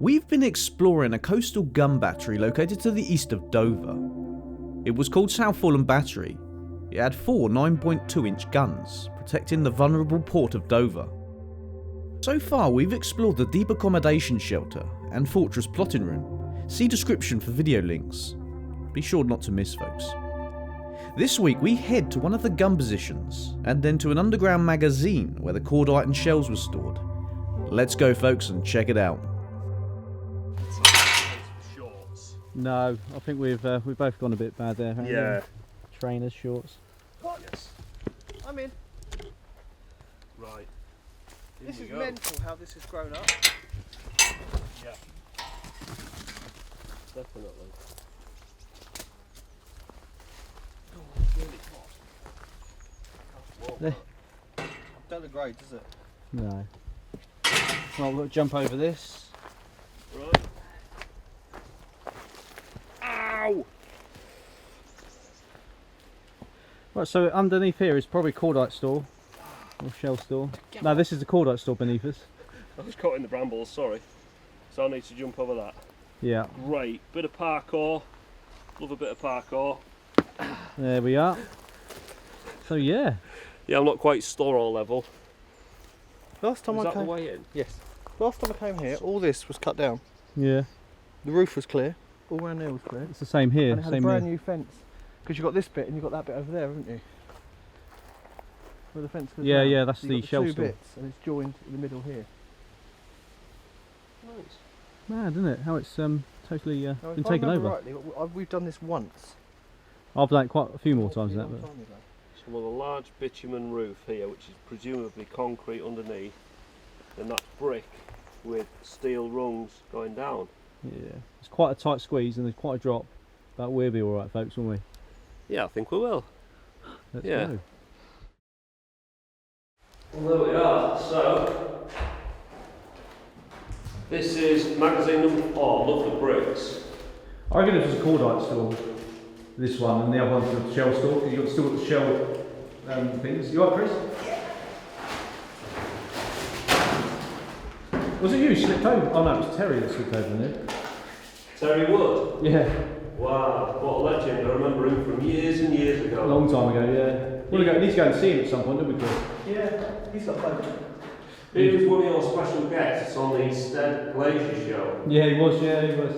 We've been exploring a coastal gun battery located to the east of Dover. It was called South Foreland Battery. It had 4 9.2-inch guns, protecting the vulnerable port of Dover. So far we've explored the deep accommodation shelter and fortress plotting room. See description for video links. Be sure not to miss, folks. This week we head to one of the gun positions, and then to an underground magazine where the cordite and shells were stored. Let's go, folks, and check it out. No, I think we've both gone a bit bad there. Yeah. Trainers, shorts. Oh, yes. I'm in. Right. This is mental how this has grown up. Yeah. Definitely. Oh, it's really hot. Don't look great, does it? No. Well, we'll jump over this. Right. Ow! Right, so underneath here is probably cordite store or shell store. No, this is the cordite store beneath us. I was caught in the brambles, sorry. So I need to jump over that. Yeah. Great. Bit of parkour. Love a bit of parkour. There we are. So yeah. Yeah, I'm not quite store level. Last time Is I that came, the way in? yes. Last time I came here, all this was cut down. Yeah. The roof was clear. All around there was clear. It's the same here. And it had a Same brand here. new fence. Because you got this bit and you got that bit over there, haven't you? Where the fence goes Yeah, round. yeah, that's So the you've got shell two store. bits and it's joined in the middle here. Nice. Mad, isn't it? How it's totally Now, been if I taken remember over. rightly, we've done this once. I've done it quite a few more times than A long that. But time ago. So we've a large bitumen roof here, which is presumably concrete underneath. And that's brick with steel rungs going down. yeah, it's quite a tight squeeze and there's quite a drop. But we'll be all right, folks, won't we? Yeah, I think we will. Let's Yeah. go. Well, there we are. So, this is magazine number 4. Look at bricks. I reckon it was a cordite store, this one, and the other one's the shell store, because you've got still got the shell things. You alright, Chris? Was it you who slipped over? Oh no, it was Terry that slipped over there. Terry Wood. Yeah, Wow, what a legend. I remember him from years and years a ago. long time ago, yeah. We need to go and see him at some point, don't we, Chris? Yeah, he's got plenty. He was one of your special guests on the Stead Glacier show. Yeah, he was,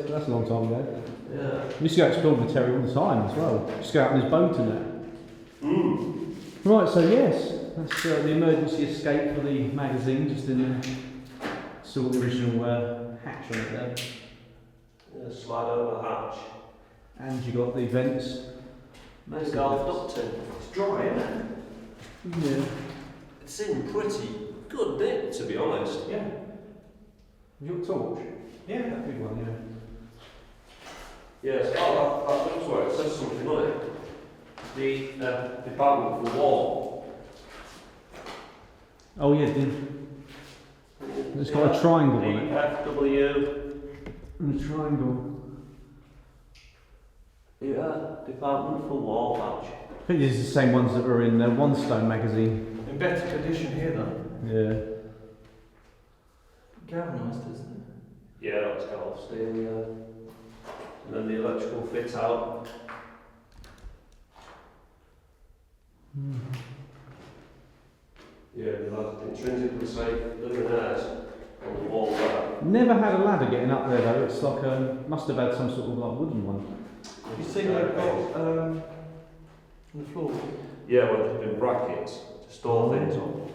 That's a long time ago. Yeah. We used to go explore with Terry all the time as well. Just go out on his boat and that. Right, so yes, that's the emergency escape for the magazine, just in there. Still the original hatch on it there. Yeah, slide over the hatch. And you got the vents. Nice golf ducting. It's dry, isn't it? Yeah. It's in pretty good nick, to be honest. Yeah. Have you got a torch? Yeah, that big one, yeah. Yes, that looks where it says something on it. The Department for War. Oh yeah, it's got a triangle on it. DFW. And a triangle. Yeah, Department for War badge. I think these are the same ones that were in One Stone magazine. In better condition here though. Yeah. Galvanised, isn't it? Yeah, that's golf steel, yeah. And then the electrical fit out. Yeah, it has intrinsically safe luminaires on the wall there. Never had a ladder getting up there though. It's like must have had some sort of like wooden one. You see they've got on the floor. Yeah, where there's been brackets to store things on.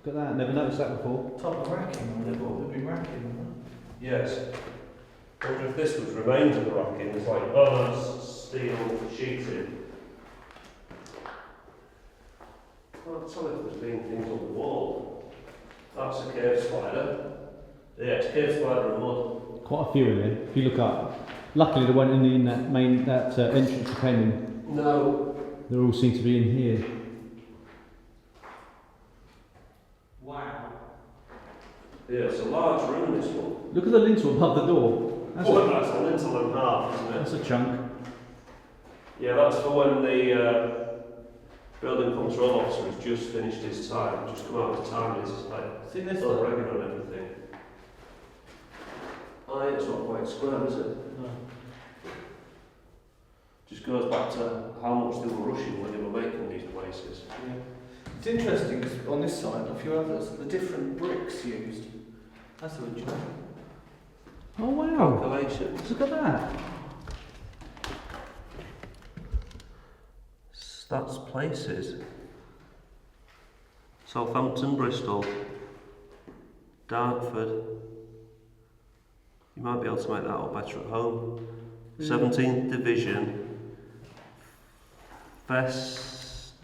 Look at that. Never noticed that before. Type of racking on it, there'd be racking on Yes. I wonder if this was remains of the racking. It's like, oh, that's steel sheeting. Well, I'll tell if there's been things on the wall. That's a cave spider. Yeah, it's a cave spider and mud. Quite a few in there. If you look up. Luckily, they weren't in that entrance we came in. No. They all seem to be in here. Wow. Yeah, it's a large room, this one. Look at the lintel above the door. That's, That's a lintel and half, isn't it? that's a chunk. Yeah, that's for when the building control officer has just finished his time, just come out of time, and he's like, See this still though? reckon on everything. Oh, yeah, it's not quite square, is it? No. Just goes back to how much they were rushing when they were making these places. Yeah. It's interesting because on this side and a few others, the different bricks used. That's original. Oh wow! Calculations. Look at that. That's places. Southampton, Bristol, Dartford. You might be able to make that all better at home. 17th Division. Festers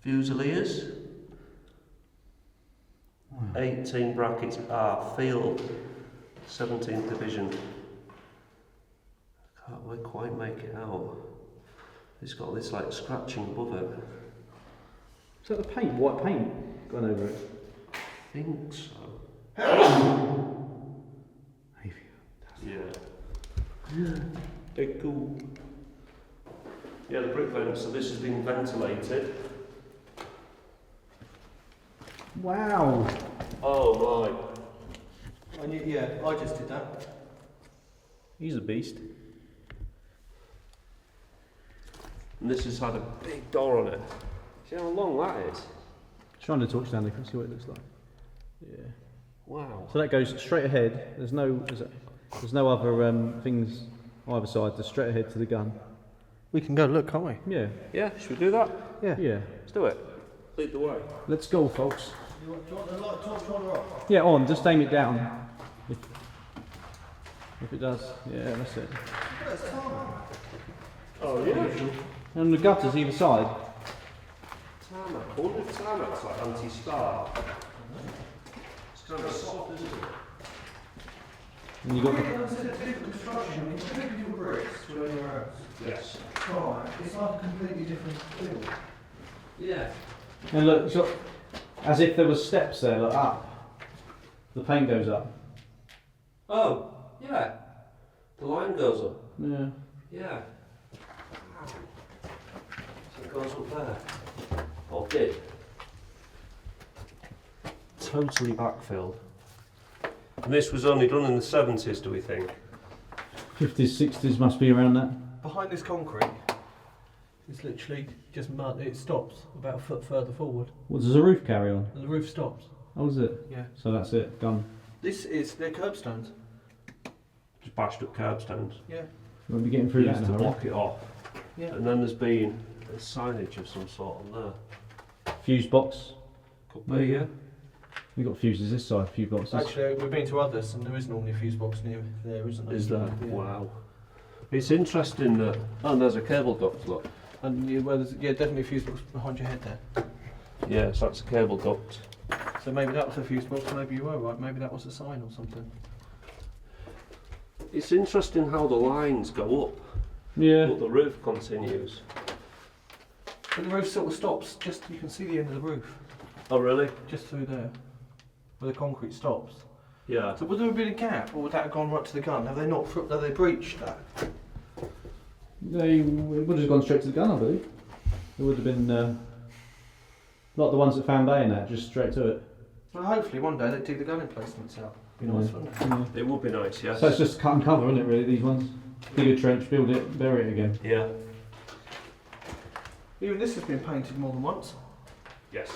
Fusiliers. 18 brackets R. Field. 17th Division. Can't quite make it out. It's got this like scratching above it. Is that the paint? White paint gone over it? I think so. Yeah. Big cool. Yeah, the brick vent, so this has been ventilated. Wow! Oh my. Yeah, I just did that. He's a beast. And this has had a big door on it. See how long that is? Trying to torch down there, can see what it looks like. Yeah. Wow. So that goes straight ahead. There's no other things either side. Just straight ahead to the gun. We can go look, can't we? Yeah. Yeah, should we do that? Yeah. Yeah. Let's do it. Lead the way. Let's go, folks. Do you want the light torch on or off? Yeah, on. Just aim it down. If it does, yeah, that's it. Oh yeah. And the gutters either side. Tarmac. I wonder if tarmac's like anti-scar. It's kind of soft, isn't it? And you got the, Different construction, it's completely different bricks to anywhere else. Yes. Right, it's like a completely different feel. Yeah. and look, so, as if there was steps there, like up. The paint goes up. Oh, yeah. The line goes up. Yeah. Yeah. So it goes up there. Or did. Totally backfilled. And this was only done in the 70s, do we think? 50s, 60s must be around that. Behind this concrete, it's literally just mud. It stops about a foot further forward. What does the roof carry on? And the roof stops. Oh, is it? Yeah. So that's it, done. This is their curbstones. Just bashed up curbstones. Yeah. You won't be getting through that Used to now, block it off. Yeah. And then there's been a signage of some sort on there. right? Fuse box. Could be, yeah. We've got fuses this side, fuse boxes. Actually, we've been to others, and there is normally a fuse box near there, isn't there? Is there? Yeah. Wow. It's interesting that. Oh, and there's a cable duct, look. And there's definitely a fuse box behind your head there. Yeah, so that's a cable duct. So maybe that was a fuse box. Maybe you were right. Maybe that was a sign or something. It's interesting how the lines go up, Yeah. but the roof continues. But the roof sort of stops. Just you can see the end of the roof, Oh, really? just through there, where the concrete stops. Yeah. So would there have been a gap, or would that have gone right to the gun? Have they not? Have they breached that? They would have gone straight to the gun, I believe. It would have been not the ones that found Bay and that, just straight to it. Well, hopefully one day they'd dig the gun emplacements out. Be nice, Yeah. wouldn't it? Yeah. It would be nice, yes. So it's just cut and cover, isn't it, really, these ones? Dig a trench, build it, bury it again. Yeah. Even this has been painted more than once. Yes.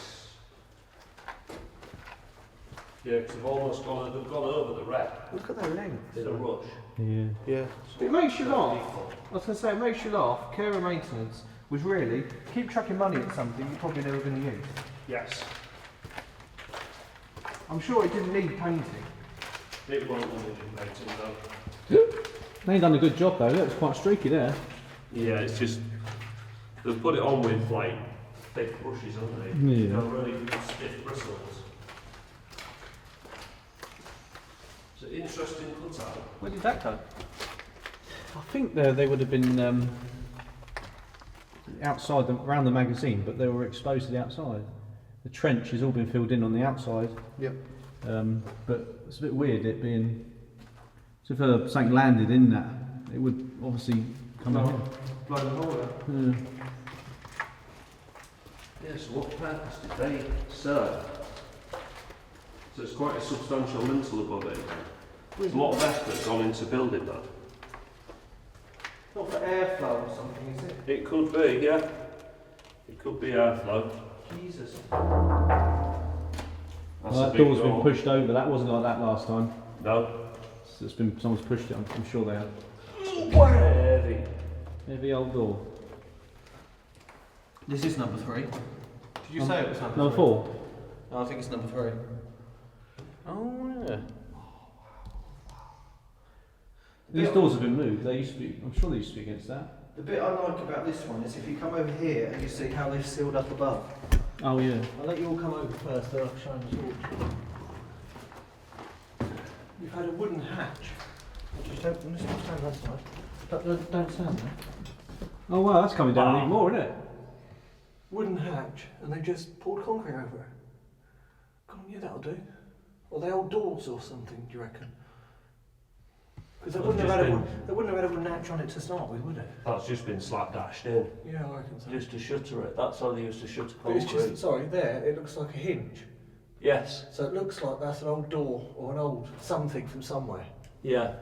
Yeah, because they've almost gone over the red Look at their length. in a rush. Yeah. Yeah. It makes you laugh. I was going to say, it makes you laugh. Care and maintenance was really keep tracking money at something you're probably never going to use. Yes. I'm sure it didn't need painting. It won't need painting though. They've done a good job though, look, it's quite streaky there. Yeah, it's just they've put it on with like thick brushes, haven't they? Yeah. You know, really good stiff bristles. It's an interesting cutout. Where did that go? I think they would have been outside, around the magazine, but they were exposed to the outside. The trench has all been filled in on the outside. Yep. But it's a bit weird it being. So if something landed in that, it would obviously come out. Blow the hole out. Yeah. Yeah, so what purpose did they serve? So it's quite a substantial lintel above it. There's a lot of effort gone into building that. Not for airflow or something, is it? It could be, yeah. It could be airflow. Jesus. Well, that a big door's door. been pushed over. That wasn't like that last time. No. So it's been, someone's pushed it. I'm sure they have. Heavy. Heavy old door. This is number 3. Did you say it was number 3? Number 4. No, I think it's number 3. Oh yeah. These doors have been moved. They used to be. I'm sure they used to be against that. The bit I like about this one is if you come over here and you see how they've sealed up above. Oh yeah. I'll let you all come over first, then I'll show you. You've had a wooden hatch. Just don't stand that side. Don't stand there. Oh wow, that's coming down even more, isn't it? Wooden hatch, and they just poured concrete over it. Come on, yeah, that'll do. Or they old doors or something, do you reckon? Because they wouldn't have had a wooden hatch on it to start with, would it? That's just been slapdashed in. Yeah, I reckon so. Just to shutter it. That's how they used to shutter But it's concrete. just, sorry, there, it looks like a hinge. Yes. So it looks like that's an old door or an old something from somewhere. Yeah.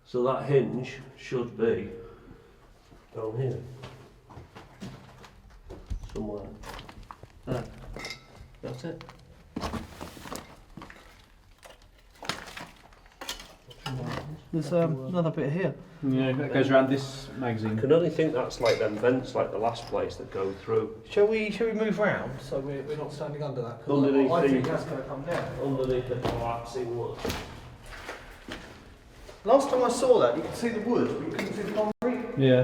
So that hinge should be down here. Somewhere. There. That's it. There's another bit here. Yeah, that goes around this I magazine. can only think that's like them vents, like the last place that go through. Shall we move round so we're not standing under that? 'Cause Underneath I think the- that's going to come down. Underneath the collapsing wood. Last time I saw that, you could see the wood, but you couldn't see the concrete. Yeah.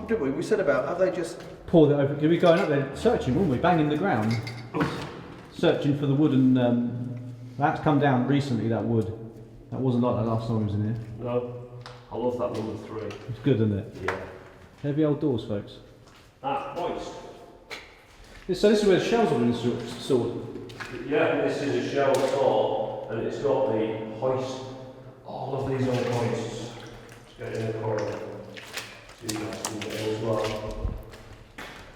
Did we? We said about have they just? Poured it over. Did we going up there searching, weren't we? Banging the ground, searching for the wooden. That's come down recently. That wood. That wasn't like that last time I was in here. No. I love that number 3. It's good, isn't it? Yeah. Heavy old doors, folks. Moist. So this is where the shells have been stored. Yeah, this is a shell saw, and it's got the hoist. All of these old hoists. Let's get in the corridor. So you guys can get in as well.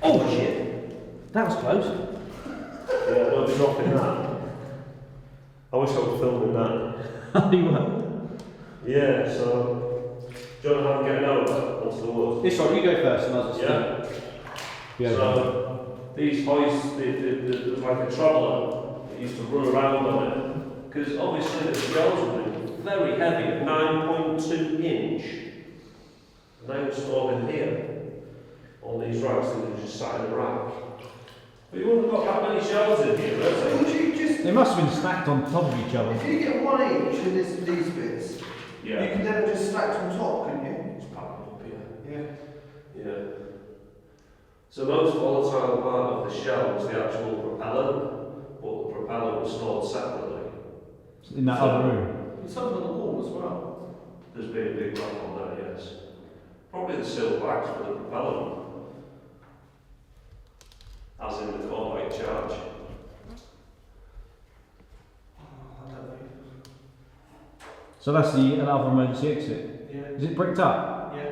Oh shit! That was close. Yeah, don't be dropping that. I wish I was filming that. You were. Yeah, so do you know how I'm getting over onto the wood? This one, you go first, and I'll just. Yeah. So these hoists, there's like a troller that used to run around on it, because obviously the shells were very heavy, 9.2 inch, and they were stored in here on these racks, and they were just sat in a rack. But you wouldn't have got that many shells in here, would you? They must have been stacked on top of each other. If you get 1 inch in these bits, Yeah. you can then just stack on top, couldn't you? It's packed up here. Yeah. Yeah. So the most volatile part of the shell was the actual propellant, but the propellant was stored separately. In that other room. There's something on the wall as well. There's been a big rack on there, yes. Probably the silk wax for the propellant. As in the carbide charge. So that's the another emergency exit. Yeah. Is it bricked up? Yeah.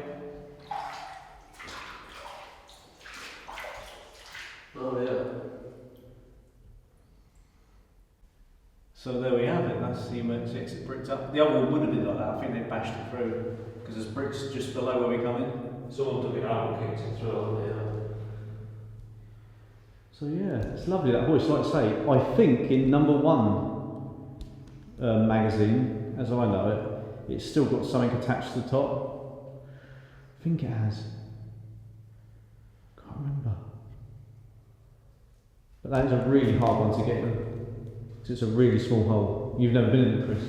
Oh yeah. So there we have it. That's the emergency exit bricked up. The other one would have been like that. I think they bashed it through because there's bricks just below where we come in. Someone took it out and kicked it through, haven't they? So yeah, it's lovely that voice. Like I say, I think in No.1 magazine, as I know it, it's still got something attached to the top. I think it has. Can't remember. But that is a really hard one to get in. 'Cause it's a really small hole. You've never been in it, Chris?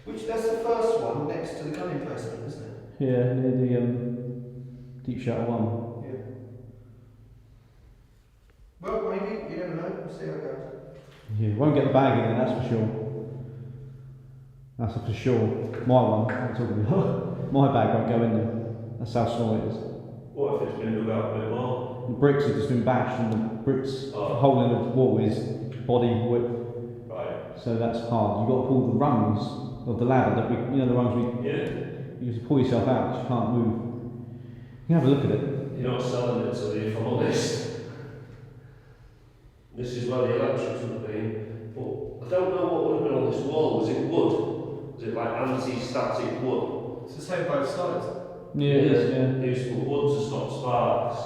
Which, that's the first one next to the gun emplacement, isn't it? Yeah, near the deep shutter one. Yeah. Well, maybe, you never know, we'll see how it goes. Yeah, won't get the bag in there, that's for sure. That's for sure. My one, I'm talking about. My bag won't go in there. That's how small it is. What if it's been dug out a bit more? The bricks have just been bashed, and the bricks hole in the wall is body width, Right. so that's hard. You've got to pull the rungs of the ladder that we, the rungs Yeah. you have to pull yourself out because you can't move. You can have a look at it. You're not selling it to me, if I'm honest. This is where the electrics would be. But I don't know what would have been on this wall. Was it wood? Was it like anti-static wood? It's the same both sides. Yeah, it is, yeah. It was for wood to stop sparks.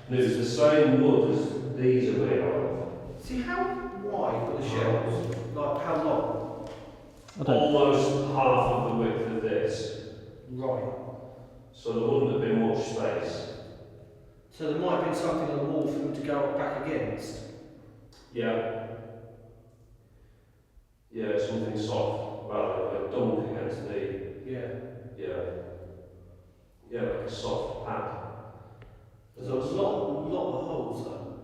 And it was the same wood as these are made out of. See how wide were the shelves? Like how long? I don't. Almost half of the width of this. Right. So there wouldn't have been much space. So there might have been something on the wall for them to go back against. Yeah. Yeah, something soft, rather like a dunk against the, Yeah. yeah, like a soft pad. There's a lot of holes though.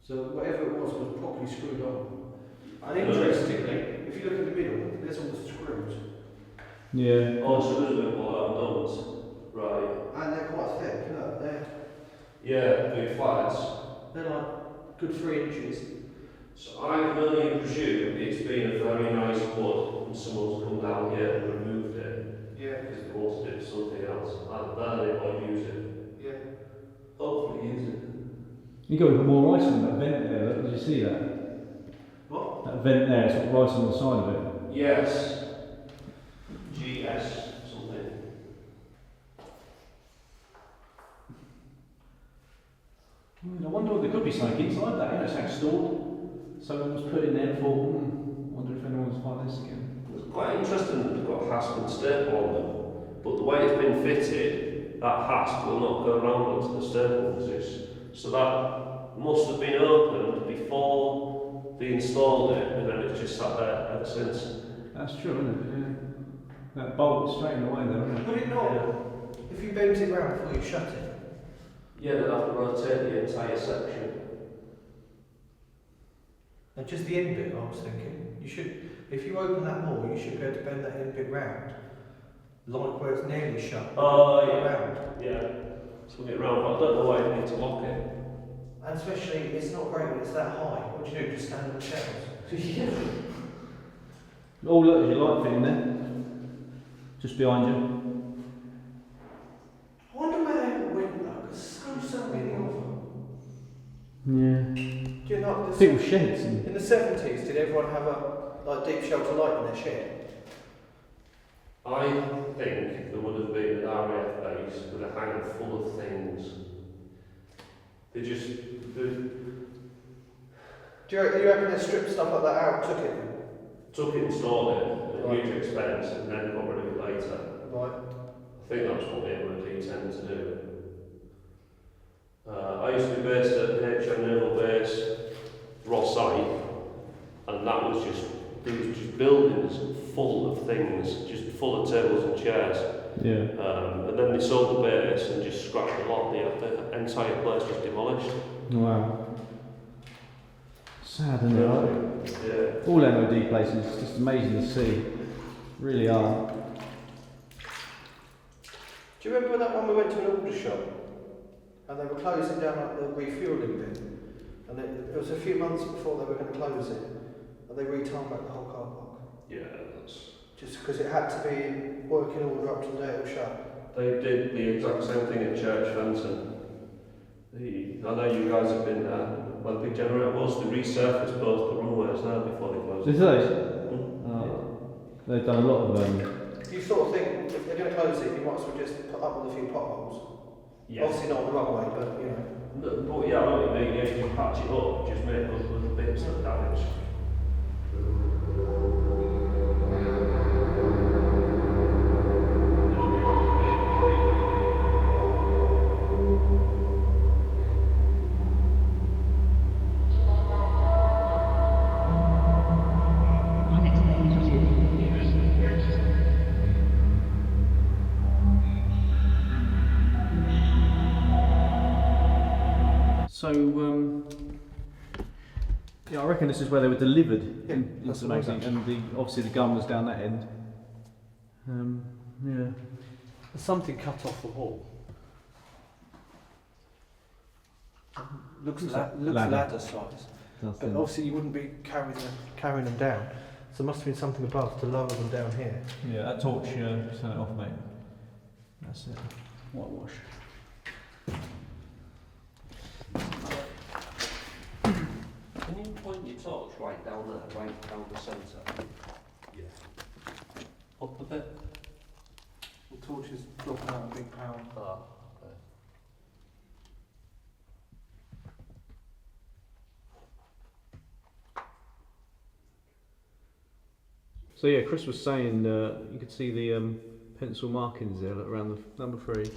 So whatever it was properly screwed on. And interestingly, if you look at the middle, there's all the screws. Yeah. Oh, so there's a bit more like dunks. Right. And they're quite thick, look, Yeah, big flats. they're like good 3 inches. So I can only presume it's been a very nice wood and someone's come down here and removed it Yeah. because they wanted to do something else. Either burn it or use it. Yeah. Hopefully use it. You got to put more ice on that vent there, look, did you see that? What? That vent there, it's got rice on the side of it. Yes. GS something. I wonder if there could be something inside that, you know, something stored. Someone was put in there and thought, wonder if anyone's find this again. It's quite interesting that they've got hasp and staple on them, but the way it's been fitted, that hasp will not go around onto the staples. So that must have been opened before they installed it, and then it's just sat there ever since. That's true, isn't it? Yeah. That bolt is straight away there, isn't it? Would it not? If you bent it round before you shut it? Yeah, they'd have to rotate the entire section. And just the end bit, I was thinking. You should, if you open that more, you should be able to bend that end bit round. Like where it's nearly shut. Oh, yeah. Round. Yeah. Swing it round, but I don't know why you need to lock it. And especially, it's not great when it's that high. What do you do? Just stand on the shelves? Yeah. Oh, look, there's your light fitting there. Just behind you. I wonder where they all went though, because so many of them. Yeah. Do you know, People sheds and... in the 70s, did everyone have a like deep shelter light in their shed? I think there would have been an RAF base with a hangar full of things. They just... Do you reckon they stripped stuff like that out, took it? took it and stored it at Right. huge expense and then got rid of it later. Right. I think that's what the MOD tend to do. I used to be based at HM Naval Base, Ross Site, and that was just, there was just buildings full of things, just full of tables and chairs. Yeah. And then they sold the base and just scrapped a lot. The entire place was demolished. Wow. Sad, isn't it? Yeah. All MOD places, it's just amazing to see. Really are. Do you remember that one we went to an order shop and they were closing down like the refuelling bit, and it was a few months before they were going to close it, and they retarmacked the whole car park Yeah, that's... just because it had to be in working order up to the day it was shut. They did the exact same thing at Church Fenton. I know you guys have been there. Well, the big generator was, they resurfaced both the runways now before they closed. Did they? Oh, they've done a lot of You sort of think if they're going to close it, you might as well just put up with a few potholes. Yeah. Obviously not on the runway, but you know. No, but yeah, I know what you mean. Yeah, you just patch it up, just make those little bits of damage. So, yeah, I reckon this is where they were delivered Yeah, into that's the the magazine, and obviously the gun was down that end. Yeah. There's something cut off the wall. Looks ladder size. But obviously you wouldn't be carrying them down. So there must have been something above to lower them down here. Yeah, that torch, turn it off, mate. That's it. Whitewash. Can you point your torch right down down there, right down the centre. Yeah. Up a bit. The torch is dropping out a big power. Ah, okay. So yeah, Chris was saying you could see the pencil markings there around the number 3.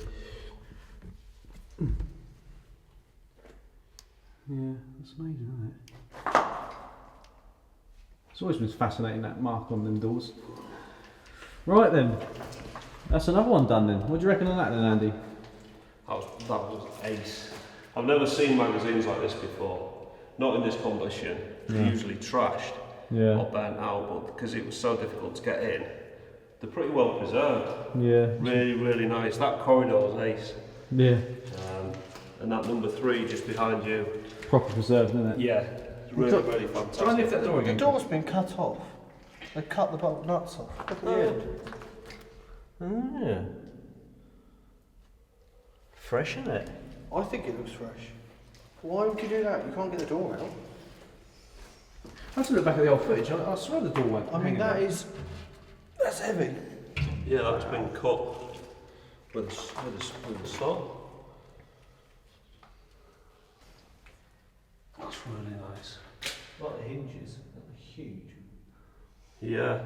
Yeah, that's amazing, isn't it? It's always been fascinating, that mark on them doors. Right then, that's another one done then. What do you reckon on that then, Andy? That was ace. I've never seen magazines like this before. Not in this condition. They're usually trashed or burnt out, but because it was so difficult to get in, they're pretty well preserved. Yeah. Really, really nice. That corridor's ace. Yeah. And that number 3 just behind you. Proper preserved, isn't it? Yeah. It's really, really fantastic. Try and lift that door The again. door's been cut off. They cut the bolt nuts off. Look at the end. Yeah. Fresh, isn't it? I think it looks fresh. Why would you do that? You can't get the door out. I have to look back at the old footage. I swear the door went. I mean, that's heavy. Yeah, that's been cut with a saw. That's really nice. Like the hinges, they're huge. Yeah.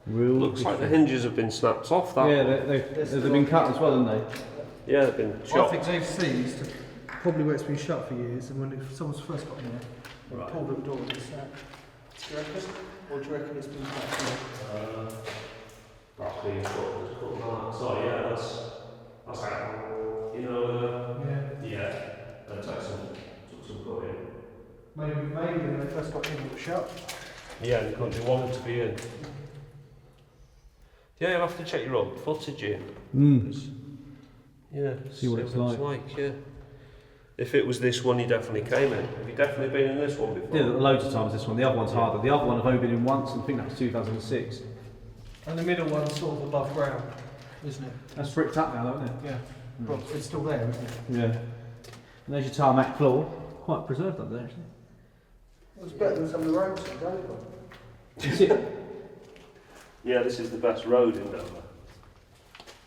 Real. Looks like the hinges have been snapped off. That Yeah, one. they've been cut as well, haven't they? Yeah, they've been I chopped. think they've seized probably where it's been shut for years, and when someone's first got in there, Right. pulled the door and it's snapped. Do you reckon? Or do you reckon it's been cut? That's being cut. So yeah, that's how, you know, yeah, that took some cutting. Maybe when they first got in, it was shut. Yeah, and couldn't be wanted to be in. Yeah, you'll have to check your old footage in. Yeah, See what it's like. Yeah. If it was this one, you definitely came in. Have you definitely been in this one before? Yeah, loads of times this one. The other one's harder. The other one I've only been in once, and I think that was 2006. And the middle one's sort of above ground, isn't it? That's bricked up now, isn't it? Yeah. Well, it's still there, isn't it? Yeah. And there's your tarmac floor. Quite preserved up there, actually. Well, it's better than some of the roads in Dover. Is it? Yeah, this is the best road in Dover.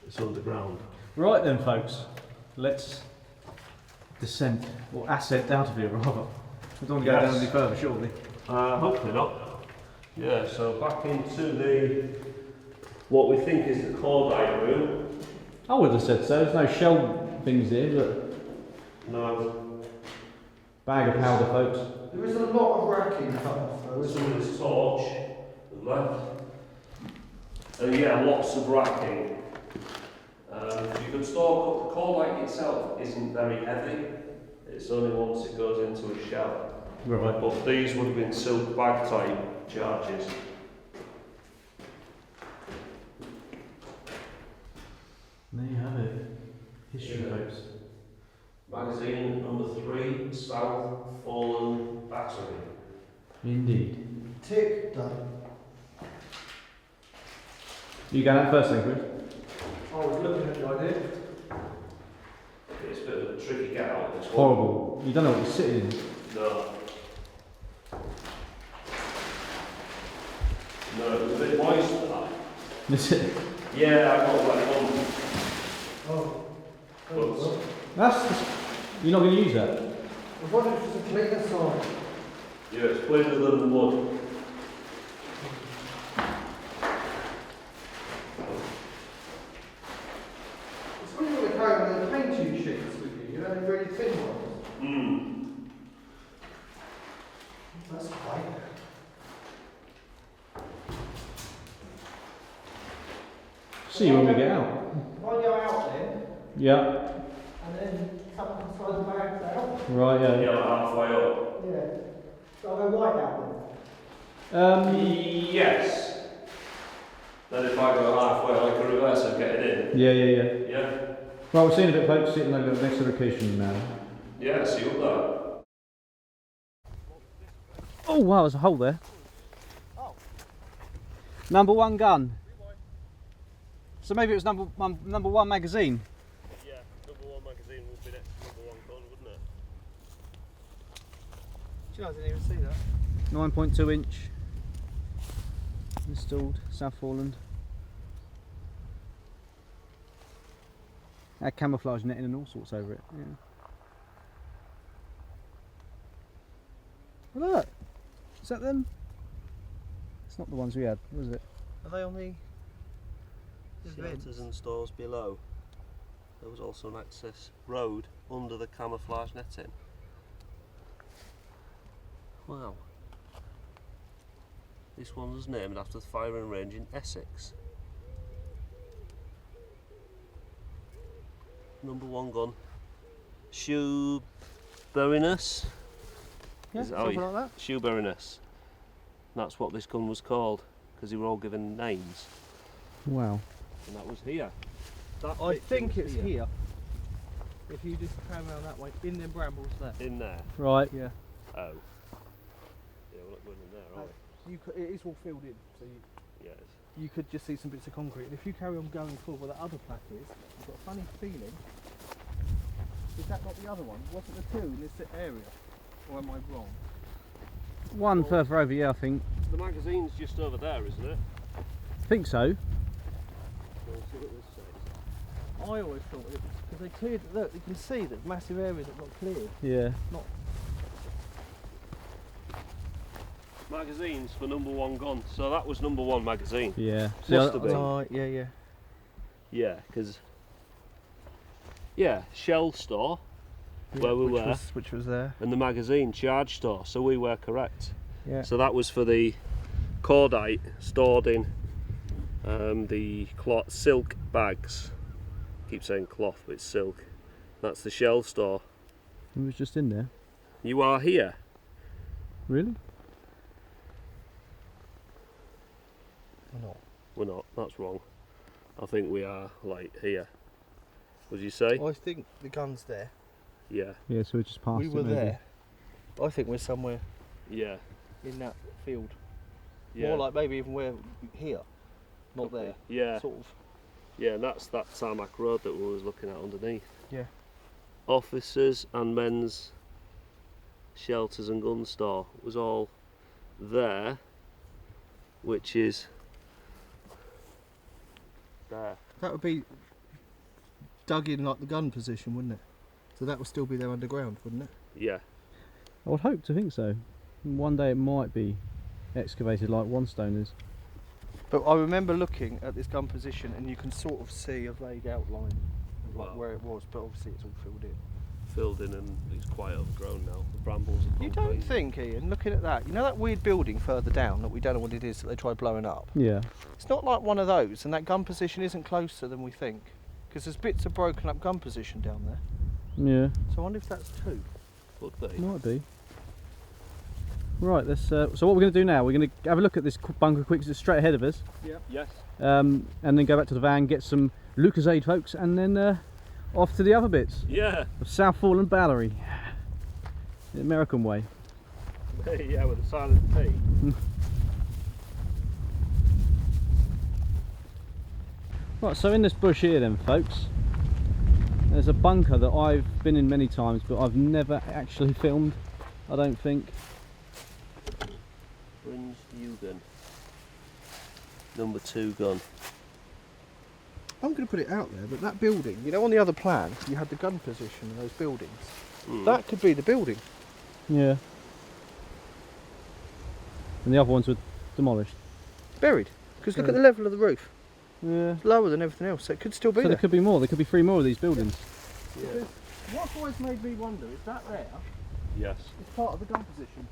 It's underground. Right then, folks. Let's descend, or ascend out of here, rather. We don't want to go down any further, surely. Hopefully not. Yeah, so back into what we think is the cordite room. I would have said so. There's no shell things here, but No, bag of powder, folks. There is a lot of racking cut off though, there's isn't some there? of this torch left. And yeah, lots of racking. You can store, the cordite itself isn't very heavy. It's only once it goes into a shell. Right. But these would have been silk bag type charges. There you have it. History, Yeah. folks. Magazine number 3, South Foreland Battery. Indeed. Tick, done. You go out first then, Chris? I was looking at the idea. It's a bit of a tricky get out this one. Horrible. You don't know what you're sitting in. No. No, it was a bit moist for that. Is it? Yeah, I got that one. Oh. But That's. You're not going to use that? I was wondering if it was a cleaner side. yeah, it's cleaner than the mud. It's when you want to carry one of the painting sheets with you, the really thin ones. That's great. See you when we get out. If I go out then, Yeah. and then come inside the bags out, Right, yeah. Yeah, like halfway up. yeah. So I go right out Yes. Then if I go halfway, I can reverse and get it Yeah. in. Yeah? Right, we're seeing a bit, folks. Sitting over next to the location now. Yeah, see up there. Oh wow, there's a hole there. Oh. No.1 gun. So maybe it was No.1 magazine. Yeah, No.1 magazine would be next to No.1 gun, wouldn't it? Do you know, I didn't even see that. 9.2 inch installed, South Foreland. Had camouflage netting and all sorts over it. Yeah. Look, is that them? It's not the ones we had, was it? Are they on the Shelters and stores below. There was also an access road under the camouflage netting. Wow. This one was named after the firing range in Essex. No.1 gun. Shoeburyness. Yeah, Is it- something yeah. like that. Shoeburyness. That's what this gun was called, because they were all given names. Wow. And that was here. That I bit think was it's here. If you just turn around that way, in them brambles there. In there. Right. Yeah. Oh. Yeah, we're not going in there, are we? It is all filled in, so Yes. you could just see some bits of concrete. And if you carry on going forward where that other plaque is, I've got a funny feeling. Is that not the other one? Wasn't the two in this area? Or am I wrong? One further over, yeah, I think. The magazine's just over there, isn't it? I think so. Let's see what this says. I always thought it was because they cleared. Look, you can see that massive areas that got cleared. Yeah. Not. Magazines for No.1 gun. So that was No.1 magazine. Yeah. Must have been. Right. Yeah. Yeah. Yeah, because shell store where we were, which was there. and the magazine charge store. So we were correct. Yeah. So that was for the cordite stored in the cloth silk bags. I keep saying cloth, but it's silk. That's the shell store. It was just in there. You are here. Really? No. We're not. That's wrong. I think we are like here. Would you say? I think the gun's there. Yeah. Yeah, so we just passed We it were maybe. there. I think we're somewhere Yeah. in that field. Yeah. More like maybe even we're here, not Could be. there. Yeah. Sort of. Yeah, and that's that tarmac road that we was looking at underneath. Yeah. Officers and men's shelters and gun store was all there, which is there. That would be dug in like the gun position, wouldn't it? So that would still be there underground, wouldn't it? Yeah. I would hope to think so. One day it might be excavated like one stone is. But I remember looking at this gun position, and you can sort of see a vague outline of like Wow. where it was, but obviously it's all filled in. Filled in and it's quite overgrown now. The brambles are You gone don't crazy. think, Ian, looking at that, you know that weird building further down that we don't know what it is that they tried blowing up? Yeah. It's not like one of those, and that gun position isn't closer than we think, because there's bits of broken up gun position down there. Yeah. So I wonder if that's two. Could be. Might be. Right, let's, so what we're going to do now, we're going to have a look at this bunker quick, 'cause it's straight ahead of us, Yes. and then go back to the van, get some Lucasade folks, and then off to the other bits Yeah. of South Foreland Battery, the American way. Yeah, with a silent T. Right, so in this bush here then, folks, there's a bunker that I've been in many times, but I've never actually filmed, I don't think. Fringe U-gun. No.2 gun. I'm going to put it out there, but that building, you know, on the other plan, you had the gun position in those buildings. Mm. That could be the building. Yeah. And the other ones were demolished. Buried. Because look Yeah. at the level of the roof. Yeah. It's lower than everything else, so it could still be So there. there could be more, there could be 3 more of these buildings. Yeah. What's always made me wonder is that there Yes. is part of the gun position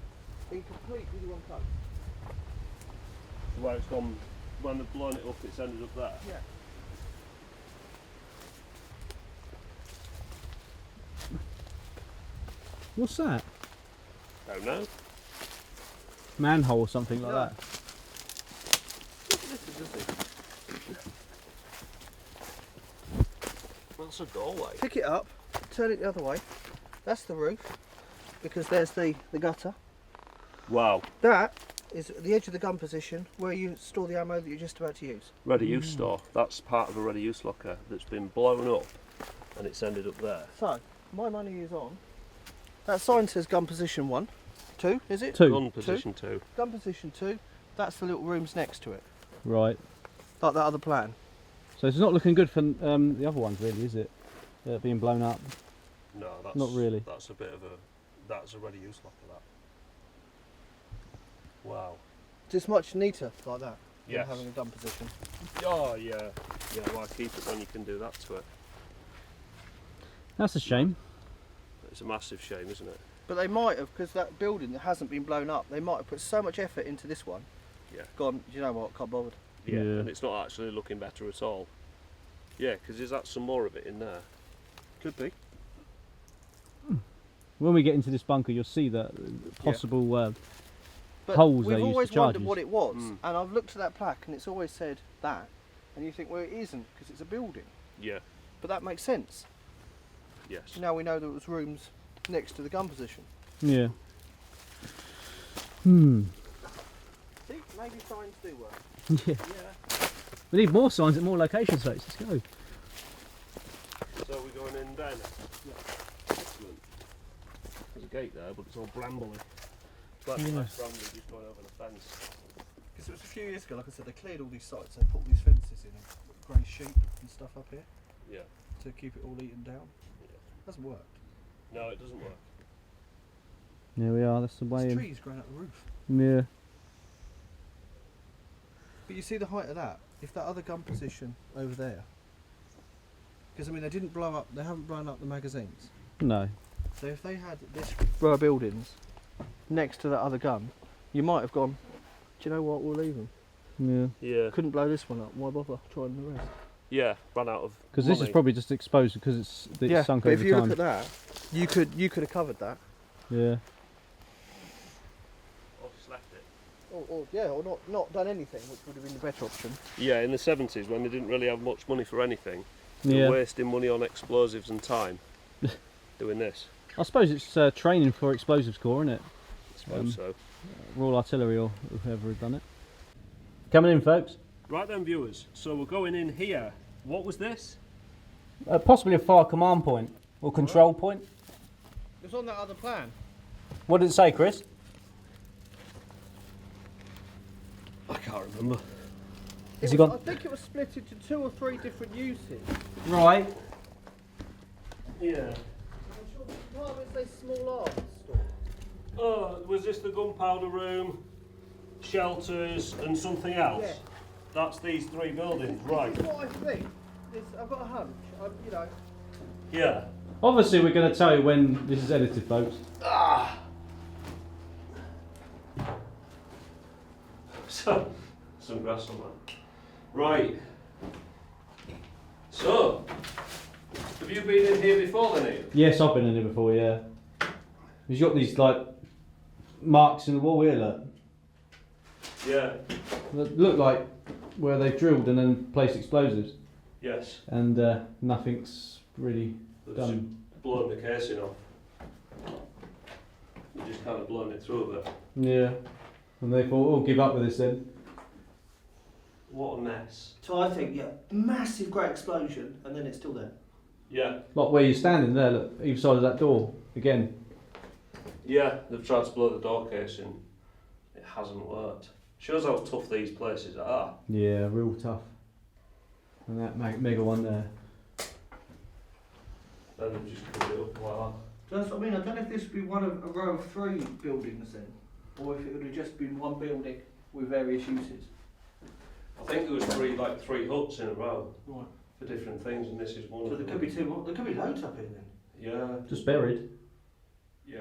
in completely the wrong place. Where it's gone, when they've blown it up, it's ended up there. Yeah. What's that? Don't know. Manhole or something like No. that. That's a doorway. Pick it up, turn it the other way. That's the roof, because there's the gutter. Wow. That is at the edge of the gun position where you store the ammo that you're just about to use. Ready use store. That's part of a ready use locker that's been blown up and it's ended up there. So, my money is on. That sign says gun position 1. 2, is it? 2. Gun position 2. Gun position 2. That's the little rooms next to it. Right. Like that other plan. So it's not looking good for the other ones, really, is it? Being blown up. No, that's Not really. That's a bit of a. That's already used like that. Wow. It's much neater like that. Than Yes. having a gun position. Oh yeah. Yeah. Why keep it when you can do that to it? That's a shame. It's a massive shame, isn't it? But they might have, because that building that hasn't been blown up, they might have put so much effort into this one. Yeah. Gone, do you know what, can't bother. Yeah. Yeah. And it's not actually looking better at all. Yeah, because there's that some more of it in there. Could be. When we get into this bunker, you'll see the possible But holes we've they use always for charges. wondered what it was, Mm. and I've looked at that plaque and it's always said that, and you think, well, it isn't, because it's a building. Yeah. But that makes sense. Yes. Now we know there was rooms next to the gun position. Yeah. See, maybe signs do work. Yeah. Yeah. We need more signs at more location sites. Let's go. So we're going in there now? Yeah. Excellent. There's a gate there, but it's all brambly. That's Yeah. nice brambly just going over the fence. Because it was a few years ago, like I said, they cleared all these sites and put all these fences in and put grey sheep and stuff up here Yeah. to keep it all eaten down. Yeah. Hasn't worked. No, it doesn't work. There we are. That's the way There's in. trees growing out the roof. Yeah. But you see the height of that? If that other gun position over there, because I mean they didn't blow up, they haven't blown up the magazines. No. So if they had this row of buildings next to that other gun, you might have gone, do you know what, we'll leave them. Yeah. Yeah. Couldn't blow this one up, why bother trying the rest? Yeah, ran out of Because this is money. probably just exposed because it's sunk but over if you time. look at that, you could have covered that. Yeah. Or just left it. Or not done anything, which would have been the better option. Yeah, in the 70s when they didn't really have much money for anything, they Yeah. were wasting money on explosives and time doing this. I suppose it's training for explosives corps, isn't it? I suppose so. Royal Artillery or whoever had done it. Coming in, folks. Right then, viewers. So we're going in here. What was this? Possibly a fire command point or control point. It was on that other plan. What did it say, Chris? I can't remember. Has he got- I think it was split into 2 or 3 different uses. Right. Yeah. Part of it's a small arms store. Oh, was this the gunpowder room, shelters, and something else? Yeah. That's these 3 buildings, right? This is what I think. I've got a hunch. Yeah. Obviously, we're going to tell you when this is edited, folks. So, some grass on that. Right. So, have you been in here before then, Ian? Yes, I've been in here before. Yeah. You've got these like marks in the wall here, look. Yeah. That look like where they've drilled and then placed explosives, Yes. and nothing's really They've done. just blown the casing off. You've just kind of blown it through a bit. Yeah. And they thought, oh, give up with this then. What a mess. So I think, massive great explosion, and then it's still there. Yeah. Like where you're standing there, look, either side of that door. Again. Yeah, they've tried to blow the door casing. It hasn't worked. Shows how tough these places are. Yeah, real tough. And that mega one there. Then they've just covered it up like that. That's what I mean. I don't know if this would be one of a row of 3 buildings then, or if it would have just been one building with various uses. I think there was three huts in a row Right. for different things, and this is one So of there them. could be 2 more. There could be loads up here then. Yeah. Just buried. Yeah.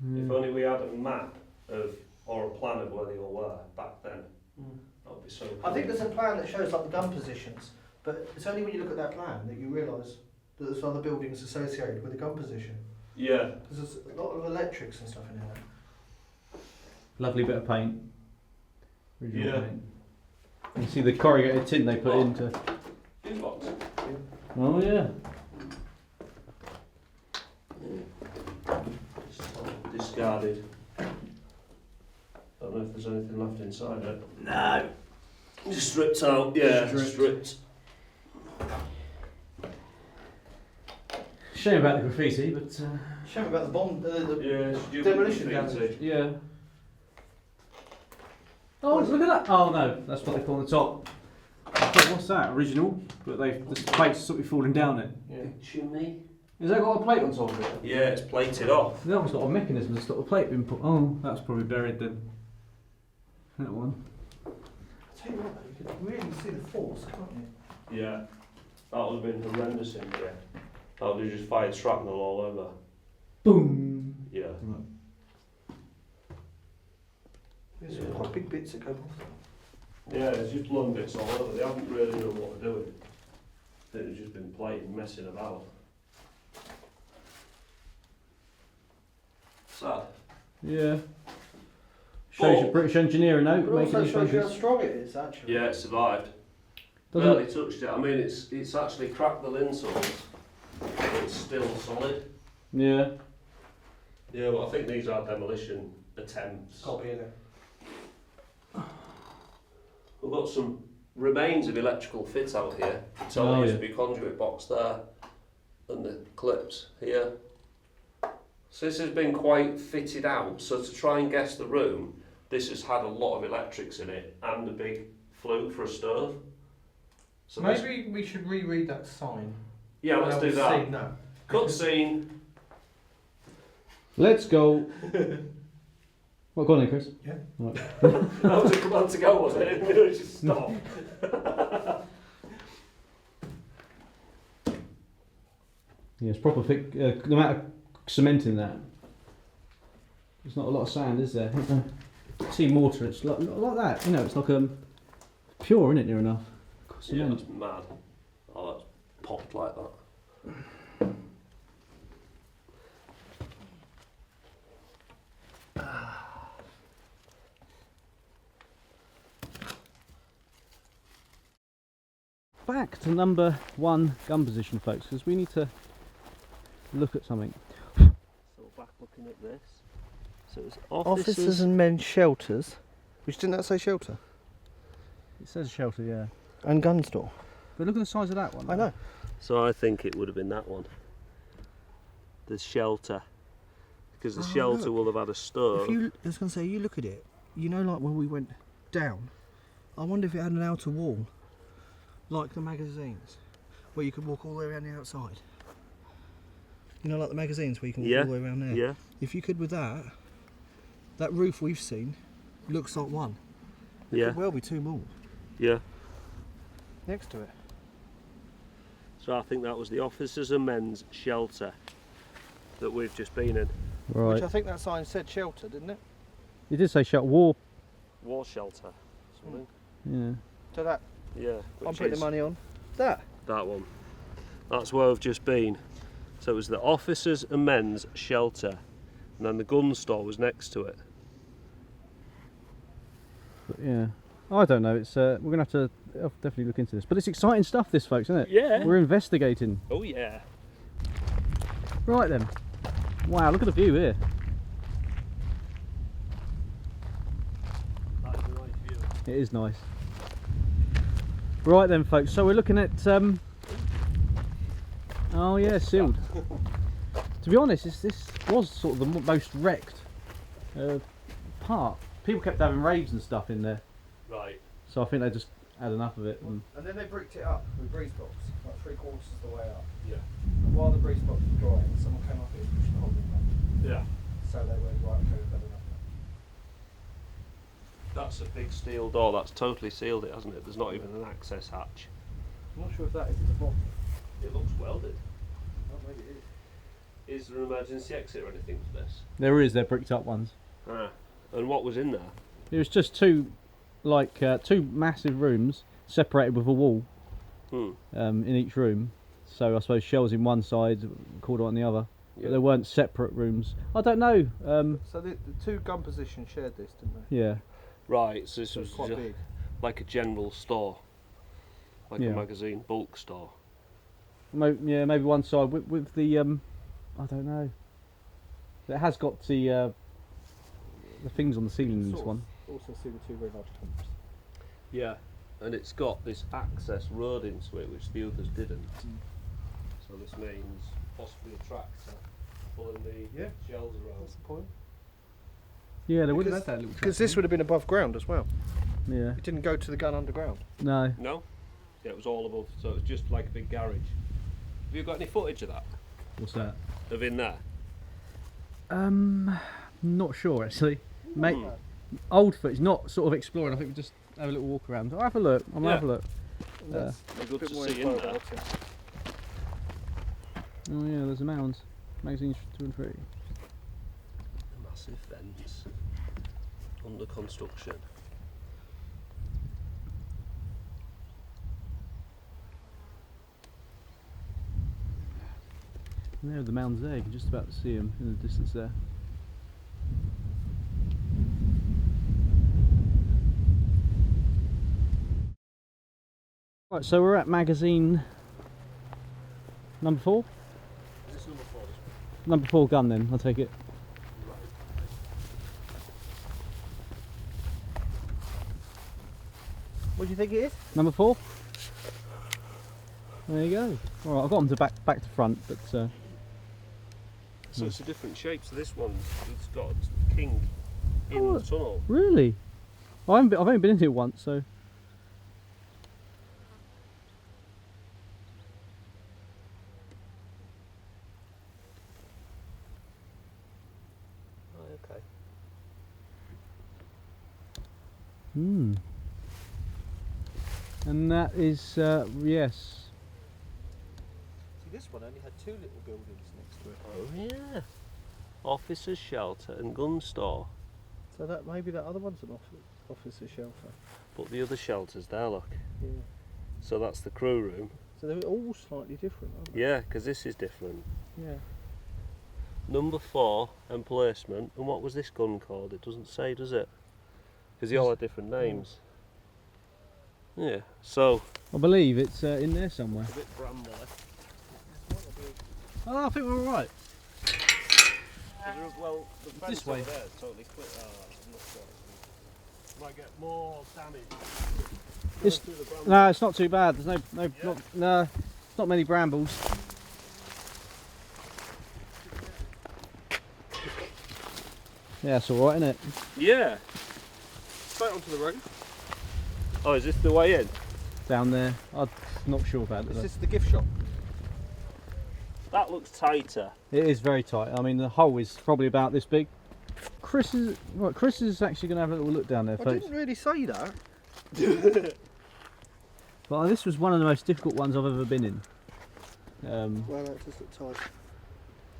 Yeah. If only we had a map of or a plan of where they all were back then, that would be so cool. I think there's a plan that shows like the gun positions, but it's only when you look at that plan that you realise that there's other buildings associated with the gun position. Yeah. Because there's a lot of electrics and stuff in here. Lovely bit of paint. Original Yeah. paint. You see the corrugated tin they put into. Fuse box. Oh yeah. Just all discarded. Don't know if there's anything left inside it. No. Just stripped out. Yeah. Stripped. Shame about the graffiti, but Shame about the bomb, Yeah, stupid demolition graffiti. damage. yeah. Oh, look at that! Oh no, that's what they call on the top. What's that? Original, but the plate's sort of falling down it. Yeah. Chimney? Has that got a plate on top of it? Yeah, it's plated off. That one's got a mechanism to stop the plate being put. Oh, that's probably buried then. That one. I'll tell you what though, you can really see the force, can't you? Yeah. That would have been horrendous in there. That would have just fired shrapnel all over. Boom! Yeah. Right. There's some quite big bits that go off. Yeah, it's just blown bits all over. They haven't really known what they're doing. They've just been playing, messing about. Sad. Yeah. Shows your British engineering note, But making also these shows you how bunkers. strong it is, actually. Yeah, it survived. Doesn't Barely it? touched it. I mean, it's actually cracked the linsoles, but it's still solid. Yeah. Yeah, but I think these are demolition attempts. Can't be in there. We've got some remains of electrical fit out here. So Oh, there used yeah. to be a conduit box there, and the clips here. So this has been quite fitted out. So to try and guess the room, this has had a lot of electrics in it and a big flue for a stove. So this- Maybe we should reread that sign. yeah, let's do that. No. Cut scene. Let's go. What, go on then, Chris? Yeah. Right. That was a command to go, wasn't it? We don't just stop. Yeah, it's proper thick. The amount of cement in that. There's not a lot of sand, is there? See mortar, it's like that. You know, it's like pure, isn't it? Near enough. Yeah, Cement. that's mad. Oh, that's popped like that. Back to number 1 gun position, folks, because we need to look at something. So back looking at this. So it's Officers and men's shelters. Which didn't that say shelter? It says shelter, yeah. And gun store. But look at the size of that one. I know. So I think it would have been that one. The shelter. Because the Oh, shelter look. will have had a stove. If you, I was going to say, you look at it, you know, like when we went down, I wonder if it had an outer wall, like the magazines, where you could walk all the way around the outside. You know, like the magazines where you can walk Yeah, all the way around there. Yeah. If you could with that, that roof we've seen looks like one. It Yeah. could well be 2 more Yeah. next to it. So I think that was the officers and men's shelter that we've just been in. Right. Which I think that sign said shelter, didn't it? You did say shelter. War. War shelter. Something. Yeah. So that, Yeah. I'm which putting the is money on that. that one. That's where we've just been. So it was the officers and men's shelter. And then the gun store was next to it. But yeah. I don't know. It's we're gonna have to definitely look into this. But it's exciting stuff, this, folks, isn't it? Yeah. We're investigating. Oh yeah. Right then. Wow, look at the view here. That is a nice view. It is nice. Right then, folks. So we're looking at. Oh yeah, sealed. To be honest, this was sort of the most wrecked part. People kept having raids and stuff in there, Right. so I think they just had enough of it. And And then they bricked it up with breeze box, like 3/4 of the way up. Yeah. And while the breeze box was drying, someone came up here and pushed the whole thing back. Yeah. So they went, right, okay, we've had enough. That's a big steel door. That's totally sealed it, hasn't it? There's not even an access hatch. I'm not sure if that is at the bottom. It looks welded. Oh, maybe it is. Is there an emergency exit or anything for this? they're bricked up ones. Ah. And what was in there? It was just two massive rooms separated with a wall in each room. So I suppose shells in one side, cordite on the other. Yeah. But they weren't separate rooms. I don't know. So the 2 gun positions shared this, didn't they? Yeah. Right, so this So was it's quite just big. like a general store. Like Yeah. a magazine bulk store. Maybe one side with the I don't know. It has got the things on the ceiling in this Sort of. one. Also see the 2 very large pumps. Yeah. And it's got this access road into it, which the others didn't. So this means possibly a tractor pulling the Yeah. shells around. That's the point. Yeah, they would have Because- had that little Because this would have been above ground as well. Yeah. It didn't go to the gun underground. No. No? Yeah, it was all above, so it was just like a big garage. Have you got any footage of that? What's that? Of in there? Not sure actually. Mate, old footage, not sort of exploring. I think we just have a little walk around. I'll have a look. I'm gonna have a look. That's Be good a bit to more see info in there. about it. Oh yeah, there's a mound. Magazines 2 and 3. A massive fence under construction. And there, the mound's there. You can just about see them in the distance there. Right, so we're at magazine number 4. Is this number 4? Number 4 gun then, I'll take it. What do you think it is? Number 4. There you go. Alright, I've got them to back to front, but So it's a different shape. So this one, it's got a king in the tunnel. really? I've only been in here once, so Oh, okay. And that is yes. See, this one only had 2 little buildings next to it. Oh yeah. Officer's shelter and gun store. So that maybe that other one's an officer shelter. But the other shelter's there, look. Yeah. So that's the crew room. So they're all slightly different, aren't they? Yeah, because this is different. Yeah. Number 4 emplacement. And what was this gun called? It doesn't say, does it? Because they all have different names. Yeah. So I believe it's in there somewhere. a bit brambly. Oh, I think we're alright. Well, the fence This way. over there is totally clear. Oh, I'm not sure. Might get more damage. It's, Going through the brambles. no, it's not too bad. There's not many brambles. Yeah, it's alright, isn't it? Yeah. Straight onto the roof. Oh, is this the way in? Down there. I'm not sure about it. Is though. this the gift shop? That looks tighter. It is very tight. I mean, the hole is probably about this big. Chris is actually going to have a little look down there, I folks. didn't really say that. But this was one of the most difficult ones I've ever been in. Well, that does look tight.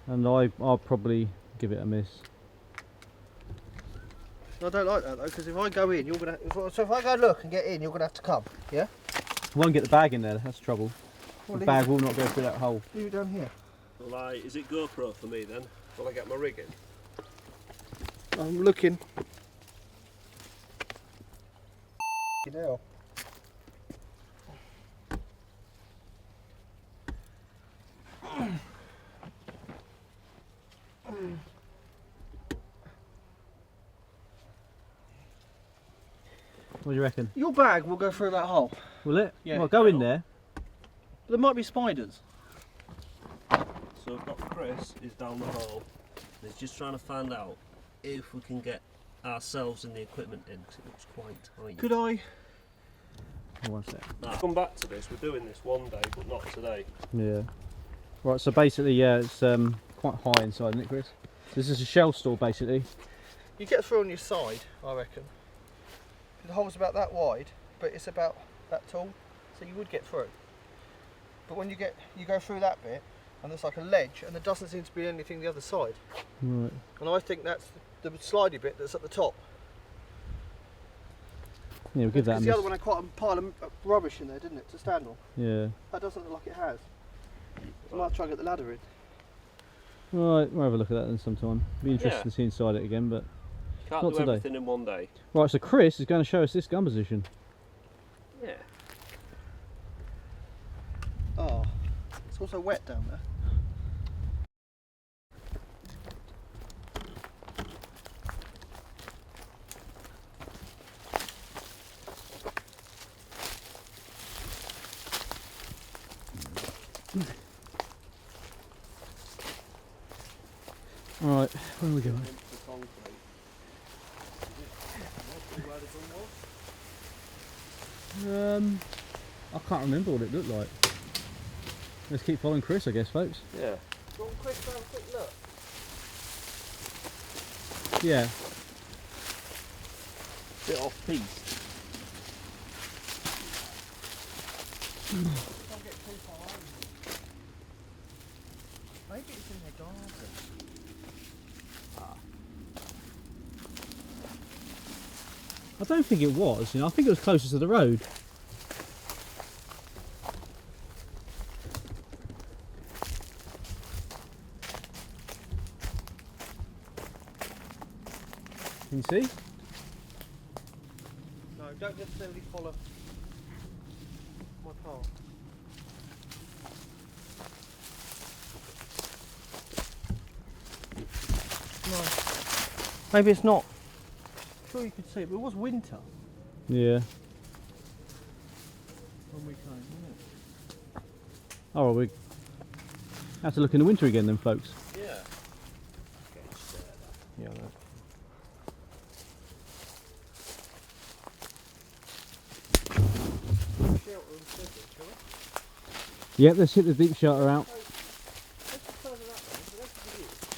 And I'll probably give it a miss. I don't like that though, because if I go in, you're gonna. So if I go look and get in, you're gonna have to come. Yeah. I won't get the bag in there. That's the trouble. Well, The bag will not go through that hole. Leave it down here. Well, is it GoPro for me then? Will I get my rig in? I'm looking. Hell. What do you reckon? Your bag will go through that hole. Will it? Yeah. Well, go in there. There might be spiders. So I've got Chris is down the hole. He's just trying to find out if we can get ourselves and the equipment in because it looks quite tight. Could I? Oh, one sec. Now, come back to this. We're doing this one day, but not today. Yeah. Right, so basically, yeah, it's quite high inside, isn't it, Chris? This is a shell store, basically. You get through on your side, I reckon. The hole's about that wide, but it's about that tall, so you would get through. But when you go through that bit, and there's like a ledge, and there doesn't seem to be anything the other side. Right. And I think that's the slidey bit that's at the top. Yeah, we'll give that a Because miss. the other one had quite a pile of rubbish in there, didn't it, to stand on? Yeah. That doesn't look like it has. I might try and get the ladder in. Right, we'll have a look at that then sometime. Be interested Yeah. to see inside it again, but Can't Not do today. everything in one day. right. So Chris is going to show us this gun position. Yeah. Oh, it's also wet down there. Alright, where are we going? I can't remember what it looked like. Let's keep following Chris, I guess, folks. Yeah. Go on, Chris, have a quick look. Yeah. Bit off piste. Don't get too far over. Maybe it's in their garden. I don't think it was, I think it was closer to the road. Can you see? No, don't necessarily follow my path. No. Maybe it's not. I'm sure you could see it, but it was winter Yeah. when we came, wasn't it? Oh, well, we have to look in the winter again then, folks. Yeah. Yeah, I know. Yep, let's hit the deep shelter out. Let's just further that way. So let's do this.